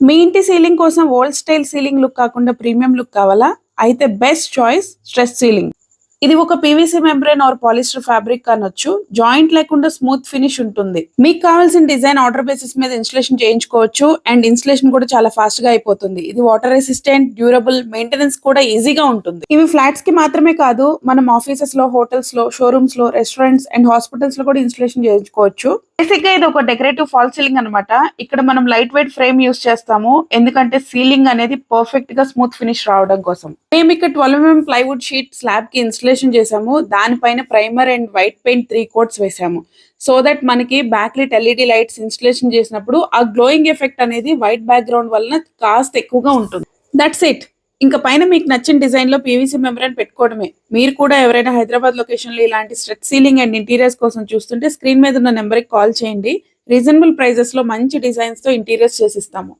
మీ ఇంటి సీలింగ్ కోసం old style ceiling look కాకుండా ప్రీమియం లుక్ కావాలా? అయితే బెస్ట్ చాయిస్ స్ట్రెస్ సీలింగ్. ఇది ఒక PVC membrane or polyester fabric అనొచ్చు. జాయింట్ లేకుండా స్మూత్ ఫినిష్ ఉంటుంది. మీకు కావాల్సిన డిజైన్ ఆర్డర్ బేసిస్ మీద ఇన్స్టలేషన్ చేయించుకోవచ్చు అండ్ ఇన్స్టలేషన్ కూడా చాలా ఫాస్ట్ గా అయిపోతుంది. ఇది వాటర్ రెసిస్టెంట్, డ్యూరబుల్, మెయింటెనెన్స్ కూడా ఈజీగా ఉంటుంది. ఇవి ఫ్లాట్స్ కి మాత్రమే కాదు, మనం ఆఫీసెస్ లో, హోటల్స్ లో, షోరూమ్స్ లో, రెస్టారెంట్స్ అండ్ హాస్పిటల్స్ లో కూడా ఇన్స్టలేషన్ చేయించుకోవచ్చు. బేసిక్ గా ఇది ఒక డెకరేటివ్ ఫాల్ సీలింగ్ అనమాట. ఇక్కడ మనం లైట్ వెయిట్ ఫ్రేమ్ యూస్ చేస్తాము, ఎందుకంటే సీలింగ్ అనేది పర్ఫెక్ట్ గా స్మూత్ ఫినిష్ రావడం కోసం. మేము ఇక్కడ 12mm ప్లైవుడ్ షీట్ స్లాబ్ కి ఇన్స్టలేషన్ చేసాము. దానిపైన primer and white paint 3 coats వేసాము. సో దట్ మనకి back lit LED lights installation చేసినప్పుడు ఆ గ్లోయింగ్ ఎఫెక్ట్ అనేది వైట్ బ్యాక్గ్రౌండ్ వలన కాస్త ఎక్కువగా ఉంటుంది. That's it. ఇంకా పైన మీకు నచ్చిన డిజైన్ లో పీవీసీ మెంబ్రేన్ పెట్టుకోవడమే. మీరు కూడా ఎవరైనా హైదరాబాద్ లొకేషన్ లో ఇలాంటి స్ట్రెచ్ సీలింగ్ అండ్ ఇంటీరియర్స్ కోసం చూస్తుంటే స్క్రీన్ మీద ఉన్న నెంబర్ కి కాల్ చేయండి. రీజనబుల్ ప్రైజెస్ లో మంచి డిజైన్స్ తో ఇంటీరియర్స్ చేసిస్తాము.